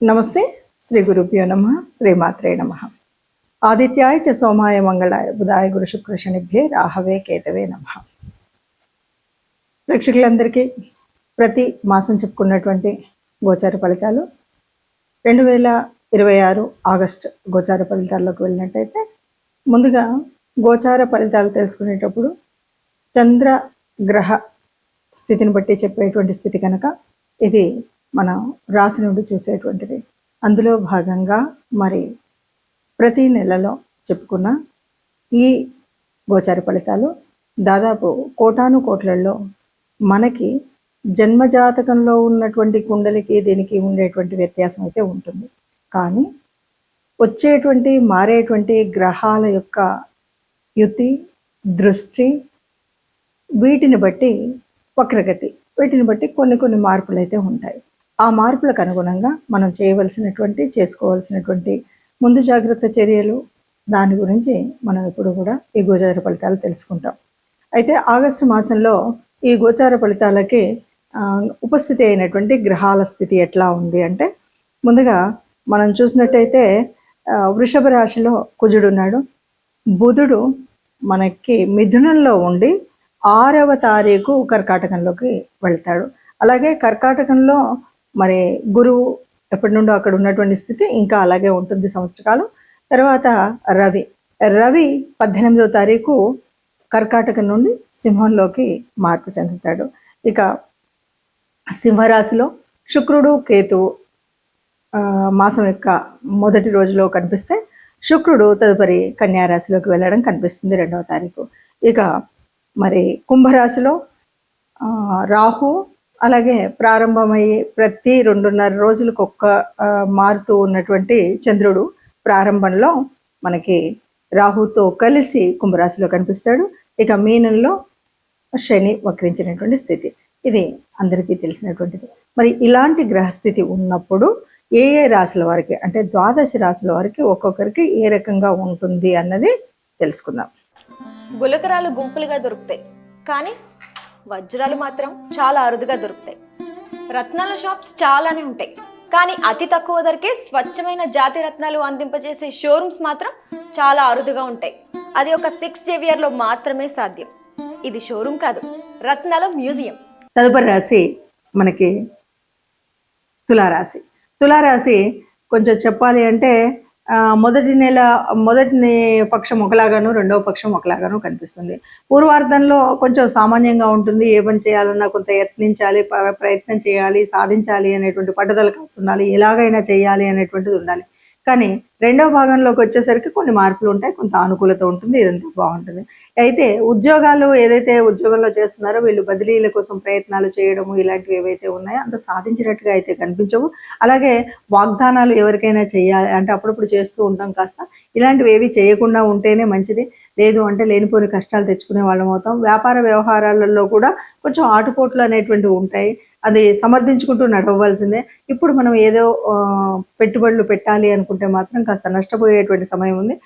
నమస్తే. శ్రీ గురుభ్యో నమ. శ్రీమాత్రే నమ. ఆదిత్యాయ చ సోమాయ మంగళాయ బుధాయ గురు శుక్ర శనిభ్యే రాహవే కేతవే నమ. ప్రేక్షకులందరికీ ప్రతి మాసం చెప్పుకున్నటువంటి గోచార ఫలితాలు 2026 ఆగస్టు గోచార ఫలితాల్లోకి వెళ్ళినట్టయితే, ముందుగా గోచార ఫలితాలు తెలుసుకునేటప్పుడు చంద్ర గ్రహ స్థితిని బట్టి చెప్పేటువంటి స్థితి కనుక ఇది మనం రాశి నుండి చూసేటువంటిది. అందులో భాగంగా మరి ప్రతి నెలలో చెప్పుకున్న ఈ గోచార ఫలితాలు దాదాపు కోటాను కోట్లలో మనకి జన్మజాతకంలో ఉన్నటువంటి కుండలికి దీనికి ఉండేటువంటి వ్యత్యాసం అయితే ఉంటుంది. కానీ వచ్చేటువంటి మారేటువంటి గ్రహాల యొక్క యుతి, దృష్టి, వీటిని బట్టి వక్రగతి, వీటిని బట్టి కొన్ని మార్పులు అయితే ఉంటాయి. ఆ మార్పులకు అనుగుణంగా మనం చేసుకోవాల్సినటువంటి ముందు జాగ్రత్త చర్యలు, దాని గురించి మనం ఇప్పుడు కూడా ఈ గోచార ఫలితాలు తెలుసుకుంటాం. అయితే ఆగస్టు మాసంలో ఈ గోచార ఫలితాలకి ఉపస్థితి అయినటువంటి గ్రహాల స్థితి ఎట్లా ఉంది అంటే, ముందుగా మనం చూసినట్టయితే వృషభ రాశిలో కుజుడు ఉన్నాడు. బుధుడు మనకి మిథునంలో ఉండి 6వ తారీఖు కర్కాటకంలోకి వెళ్తాడు. అలాగే కర్కాటకంలో మరి గురువు ఎప్పటి నుండో అక్కడ ఉన్నటువంటి స్థితి ఇంకా అలాగే ఉంటుంది సంవత్సరకాలం. తర్వాత రవి 18వ తారీఖు కర్కాటకం నుండి సింహంలోకి మార్పు చెందుతాడు. ఇక సింహరాశిలో శుక్రుడు, కేతువు మాసం యొక్క మొదటి రోజులో కనిపిస్తే, శుక్రుడు తదుపరి కన్యారాశిలోకి వెళ్ళడం కనిపిస్తుంది 2వ తారీఖు. ఇక మరి కుంభరాశిలో రాహు, అలాగే ప్రారంభమయ్యి ప్రతి 2.5 రోజులకు మారుతూ ఉన్నటువంటి చంద్రుడు ప్రారంభంలో మనకి రాహుతో కలిసి కుంభరాశిలో కనిపిస్తాడు. ఇక మీనంలో శని వక్రించినటువంటి స్థితి, ఇది అందరికీ తెలిసినటువంటిది. మరి ఇలాంటి గ్రహస్థితి ఉన్నప్పుడు ఏ రాశుల వారికి, అంటే 12 రాశుల వారికి ఒక్కొక్కరికి ఏ రకంగా ఉంటుంది అన్నది తెలుసుకుందాం. గులకరాలు గుంపులుగా దొరుకుతాయి, కానీ వజ్రాలు మాత్రం చాలా అరుదుగా దొరుకుతాయి. రత్నాల షాప్స్ చాలానే ఉంటాయి, కానీ అతి తక్కువ ధరకే స్వచ్ఛమైన జాతి రత్నాలు అందింపజేసే షోరూమ్స్ మాత్రం చాలా అరుదుగా ఉంటాయి. అది ఒక 6 జేవియర్లో మాత్రమే సాధ్యం. ఇది షోరూమ్ కాదు, రత్నాల మ్యూజియం. తదుపరి రాశి మనకి తులారాశి. తులారాశి కొంచెం చెప్పాలి అంటే మొదటి పక్షం ఒకలాగాను, రెండవ పక్షం ఒకలాగాను కనిపిస్తుంది. పూర్వార్ధంలో కొంచెం సామాన్యంగా ఉంటుంది. ఏ పని చేయాలన్నా కొంత యత్నించాలి, ప్రయత్నం చేయాలి, సాధించాలి అనేటువంటి పట్టుదల కాస్తుండాలి, ఎలాగైనా చేయాలి అనేటువంటిది ఉండాలి. కానీ రెండవ భాగంలోకి వచ్చేసరికి కొన్ని మార్పులు ఉంటాయి, కొంత అనుకూలత ఉంటుంది, ఇదంతా బాగుంటుంది. అయితే ఏదైతే ఉద్యోగంలో చేస్తున్నారో వీళ్ళు బదిలీల కోసం ప్రయత్నాలు చేయడము, ఇలాంటివి ఏవైతే ఉన్నాయో అంత సాధించినట్టుగా అయితే కనిపించవు. అలాగే వాగ్దానాలు ఎవరికైనా చేయాలి అంటే అప్పుడప్పుడు చేస్తూ ఉంటాం, కాస్త ఇలాంటివి ఏవి చేయకుండా ఉంటేనే మంచిది. లేదు అంటే లేనిపోని కష్టాలు తెచ్చుకునే వాళ్ళం అవుతాం. వ్యాపార వ్యవహారాలలో కూడా కొంచెం ఆటుపోట్లు అనేటువంటివి ఉంటాయి, అది సమర్థించుకుంటూ నడవలసిందే. ఇప్పుడు మనం ఏదో పెట్టుబడులు పెట్టాలి అనుకుంటే మాత్రం కాస్త నష్టపోయేటువంటి సమయం ఉంది.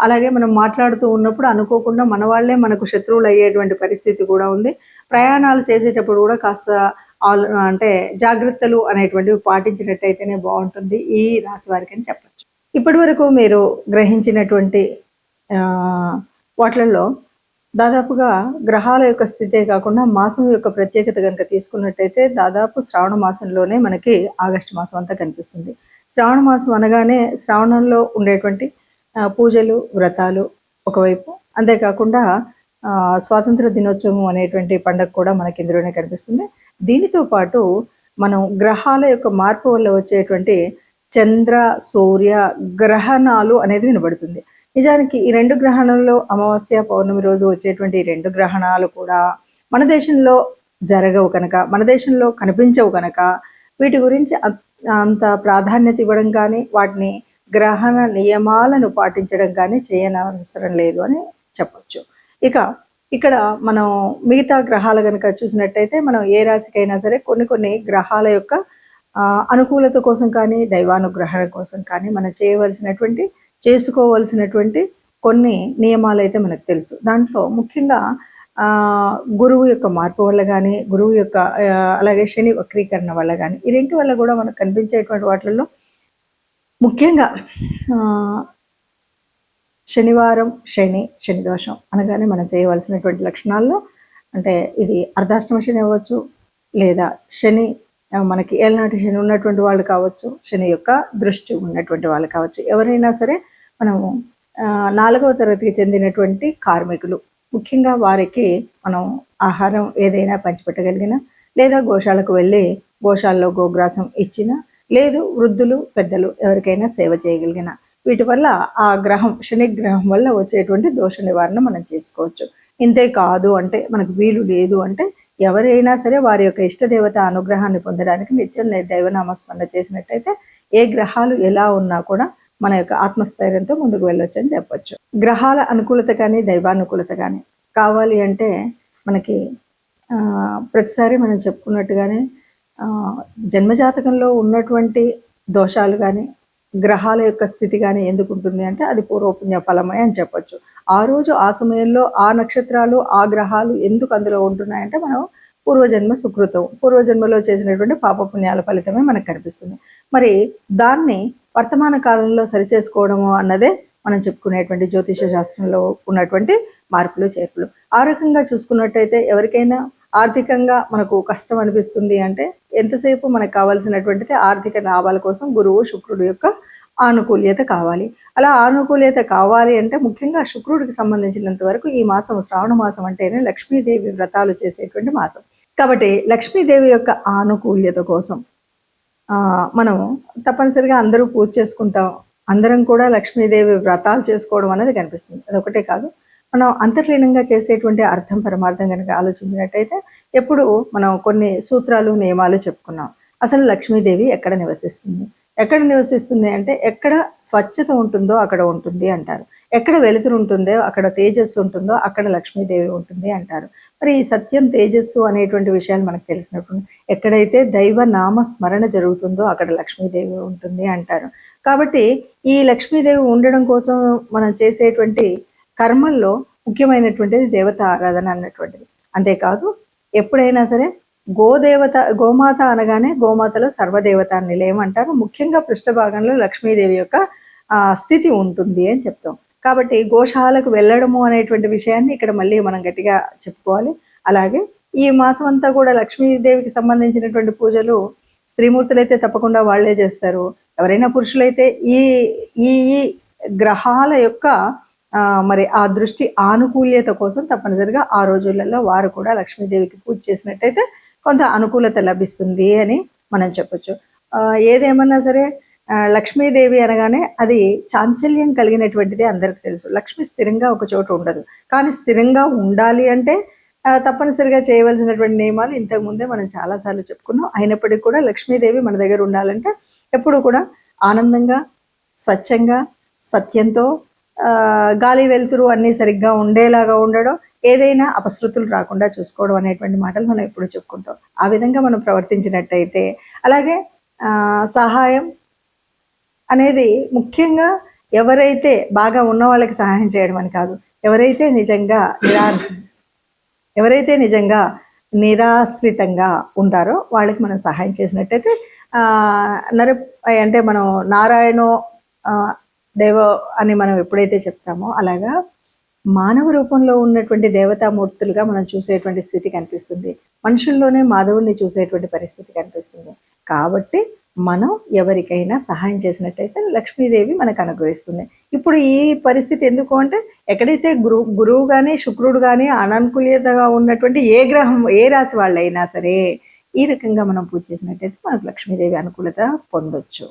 అలాగే మనం మాట్లాడుతూ ఉన్నప్పుడు అనుకోకుండా మన వాళ్ళే మనకు శత్రువులు అయ్యేటువంటి పరిస్థితి కూడా ఉంది. ప్రయాణాలు చేసేటప్పుడు కూడా కాస్త అంటే జాగ్రత్తలు అనేటువంటివి పాటించినట్టయితేనే బాగుంటుంది ఈ రాశి వారికి అని చెప్పచ్చు. ఇప్పటి వరకు మీరు గ్రహించినటువంటి వాటిల్లో దాదాపుగా గ్రహాల యొక్క స్థితే కాకుండా మాసం యొక్క ప్రత్యేకత కనుక తీసుకున్నట్టయితే, దాదాపు శ్రావణ మాసంలోనే మనకి ఆగస్టు మాసం అంతా కనిపిస్తుంది. శ్రావణ మాసం అనగానే శ్రావణంలో ఉండేటువంటి పూజలు, వ్రతాలు ఒకవైపు, అంతేకాకుండా స్వాతంత్ర దినోత్సవం అనేటువంటి పండుగ కూడా మనకి ఇందులోనే కనిపిస్తుంది. దీనితో పాటు మనం గ్రహాల యొక్క మార్పు వల్ల వచ్చేటువంటి చంద్ర, సూర్య గ్రహణాలు అనేది వినబడుతుంది. నిజానికి ఈ 2 గ్రహణాలలో అమావాస్య, పౌర్ణమి రోజు వచ్చేటువంటి 2 గ్రహణాలు కూడా మన దేశంలో జరగవు కనుక, మన దేశంలో కనిపించవు కనుక, వీటి గురించి అంత ప్రాధాన్యత ఇవ్వడం కానీ, వాటిని గ్రహణ నియమాలను పాటించడం కానీ చేయనవసరం లేదు అని చెప్పచ్చు. ఇక ఇక్కడ మనం మిగతా గ్రహాలు కనుక చూసినట్టయితే, మనం ఏ రాశికైనా సరే కొన్ని గ్రహాల యొక్క అనుకూలత కోసం కానీ, దైవానుగ్రహణ కోసం కానీ మనం చేసుకోవలసినటువంటి కొన్ని నియమాలు అయితే మనకు తెలుసు. దాంట్లో ముఖ్యంగా గురువు యొక్క మార్పు వల్ల కానీ, గురువు యొక్క అలాగే శని వక్రీకరణ వల్ల కానీ, ఈ 2 వల్ల కూడా మనకు కనిపించేటువంటి వాటిల్లో ముఖ్యంగా ఆ, శనివారం శని దోషం అనగానే మనం చేయవలసినటువంటి లక్షణాల్లో అంటే ఇది అర్ధాష్టమ శని అవ్వచ్చు, లేదా శని మనకి ఏళ్ళనాటి శని ఉన్నటువంటి వాళ్ళు కావచ్చు, శని యొక్క దృష్టి ఉన్నటువంటి వాళ్ళు కావచ్చు. ఎవరైనా సరే మనము 4వ తరగతికి చెందినటువంటి కార్మికులు ముఖ్యంగా వారికి మనం ఆహారం ఏదైనా పంచిపెట్టగలిగిన, లేదా గోశాలకు వెళ్ళి గోశాలలో గోగ్రాసం ఇచ్చిన, లేదు వృద్ధులు పెద్దలు ఎవరికైనా సేవ చేయగలిగిన, వీటి వల్ల ఆ గ్రహం శని గ్రహం వల్ల వచ్చేటువంటి దోష నివారణ మనం చేసుకోవచ్చు. ఇంతే కాదు అంటే మనకు వీలు లేదు అంటే ఎవరైనా సరే వారి యొక్క ఇష్టదేవత అనుగ్రహాన్ని పొందడానికి నిత్యం దైవనామస్మరణ చేసినట్టయితే ఏ గ్రహాలు ఎలా ఉన్నా కూడా మన యొక్క ఆత్మస్థైర్యంతో ముందుకు వెళ్ళొచ్చు అని చెప్పొచ్చు. గ్రహాల అనుకూలత కానీ దైవానుకూలత కానీ కావాలి అంటే మనకి ప్రతిసారి మనం చెప్పుకున్నట్టుగానే జన్మజాతకంలో ఉన్నటువంటి దోషాలు కానీ గ్రహాల యొక్క స్థితి కానీ ఎందుకు ఉంటుంది అంటే అది పూర్వపుణ్య ఫలమే అని చెప్పొచ్చు. ఆ రోజు ఆ సమయంలో ఆ నక్షత్రాలు ఆ గ్రహాలు ఎందుకు అందులో ఉంటున్నాయంటే మనం పూర్వజన్మ సుకృతం, పూర్వజన్మలో చేసినటువంటి పాపపుణ్యాల ఫలితమే మనకు కనిపిస్తుంది. మరి దాన్ని వర్తమాన కాలంలో సరిచేసుకోవడము అన్నదే మనం చెప్పుకునేటువంటి జ్యోతిష శాస్త్రంలో ఉన్నటువంటి మార్పులు చేర్పులు. ఆ రకంగా చూసుకున్నట్టయితే ఎవరికైనా ఆర్థికంగా మనకు కష్టం అనిపిస్తుంది అంటే ఎంతసేపు మనకు కావాల్సినటువంటిది ఆర్థిక లాభాల కోసం గురువు శుక్రుడు యొక్క ఆనుకూల్యత కావాలి. అలా ఆనుకూల్యత కావాలి అంటే ముఖ్యంగా శుక్రుడికి సంబంధించినంత వరకు ఈ మాసం శ్రావణ మాసం అంటేనే లక్ష్మీదేవి వ్రతాలు చేసేటువంటి మాసం. కాబట్టి లక్ష్మీదేవి యొక్క ఆనుకూల్యత కోసం మనం తప్పనిసరిగా అందరూ పూజ చేసుకుంటాం, అందరం కూడా లక్ష్మీదేవి వ్రతాలు చేసుకోవడం అనేది కనిపిస్తుంది. అదొకటే కాదు, మనం అంతర్లీనంగా చేసేటువంటి అర్థం పరమార్థం కనుక ఆలోచించినట్టయితే ఎప్పుడు మనం కొన్ని సూత్రాలు నియమాలు చెప్పుకున్నాం. అసలు లక్ష్మీదేవి ఎక్కడ నివసిస్తుంది అంటే ఎక్కడ స్వచ్ఛత ఉంటుందో అక్కడ ఉంటుంది అంటారు, ఎక్కడ వెలుతురు ఉంటుందో అక్కడ తేజస్సు ఉంటుందో అక్కడ లక్ష్మీదేవి ఉంటుంది అంటారు. మరి ఈ సత్యం తేజస్సు అనేటువంటి విషయాలు మనకు తెలిసినప్పుడు ఎక్కడైతే దైవ నామ స్మరణ జరుగుతుందో అక్కడ లక్ష్మీదేవి ఉంటుంది అంటారు. కాబట్టి ఈ లక్ష్మీదేవి ఉండడం కోసం మనం చేసేటువంటి కర్మల్లో ముఖ్యమైనటువంటిది దేవత ఆరాధన అన్నటువంటిది. అంతేకాదు ఎప్పుడైనా సరే గోమాత అనగానే గోమాతలో సర్వదేవత నిలయం అంటారు. ముఖ్యంగా పృష్ఠభాగంలో లక్ష్మీదేవి యొక్క స్థితి ఉంటుంది అని చెప్తాం. కాబట్టి గోశాలకు వెళ్ళడము అనేటువంటి విషయాన్ని ఇక్కడ మళ్ళీ మనం గట్టిగా చెప్పుకోవాలి. అలాగే ఈ మాసం అంతా కూడా లక్ష్మీదేవికి సంబంధించినటువంటి పూజలు స్త్రీమూర్తులైతే తప్పకుండా వాళ్లే చేస్తారు. ఎవరైనా పురుషులైతే ఈ ఈ గ్రహాల యొక్క మరి ఆ దృష్టి ఆనుకూల్యత కోసం తప్పనిసరిగా ఆ రోజులలో వారు కూడా లక్ష్మీదేవికి పూజ చేసినట్టయితే కొంత అనుకూలత లభిస్తుంది అని మనం చెప్పొచ్చు. ఏదేమన్నా సరే లక్ష్మీదేవి అనగానే అది చాంచల్యం కలిగినటువంటిది అందరికి తెలుసు. లక్ష్మి స్థిరంగా ఒక చోట ఉండదు, కానీ స్థిరంగా ఉండాలి అంటే తప్పనిసరిగా చేయవలసినటువంటి నియమాలు ఇంతకుముందే మనం చాలాసార్లు చెప్పుకున్నాం. అయినప్పటికీ కూడా లక్ష్మీదేవి మన దగ్గర ఉండాలంటే ఎప్పుడు కూడా ఆనందంగా, స్వచ్ఛంగా, సత్యంతో, గాలి వెలుతురు అన్నీ సరిగ్గా ఉండేలాగా ఉండడం, ఏదైనా అపశృతులు రాకుండా చూసుకోవడం అనేటువంటి మాటలు మనం ఎప్పుడు చెప్పుకుంటాం. ఆ విధంగా మనం ప్రవర్తించినట్టయితే, అలాగే సహాయం అనేది ముఖ్యంగా ఎవరైతే బాగా ఉన్న వాళ్ళకి సహాయం చేయడం అని కాదు, ఎవరైతే నిజంగా నిరాశ్రితంగా ఉంటారో వాళ్ళకి మనం సహాయం చేసినట్టయితే అంటే మనం నారాయణో దేవ అని మనం ఎప్పుడైతే చెప్తామో అలాగా మానవ రూపంలో ఉన్నటువంటి దేవతామూర్తులుగా మనం చూసేటువంటి స్థితి కనిపిస్తుంది. మనుషుల్లోనే మాధవుని చూసేటువంటి పరిస్థితి కనిపిస్తుంది. కాబట్టి మనం ఎవరికైనా సహాయం చేసినట్టయితే లక్ష్మీదేవి మనకు అనుగ్రహిస్తుంది. ఇప్పుడు ఈ పరిస్థితి ఎందుకు అంటే ఎక్కడైతే గురువు కానీ శుక్రుడు కానీ అననుకూలతగా ఉన్నటువంటి ఏ గ్రహం ఏ రాశి వాళ్ళైనా సరే ఈ రకంగా మనం పూజ చేసినట్టయితే మనకు లక్ష్మీదేవి అనుకూలత పొందొచ్చు.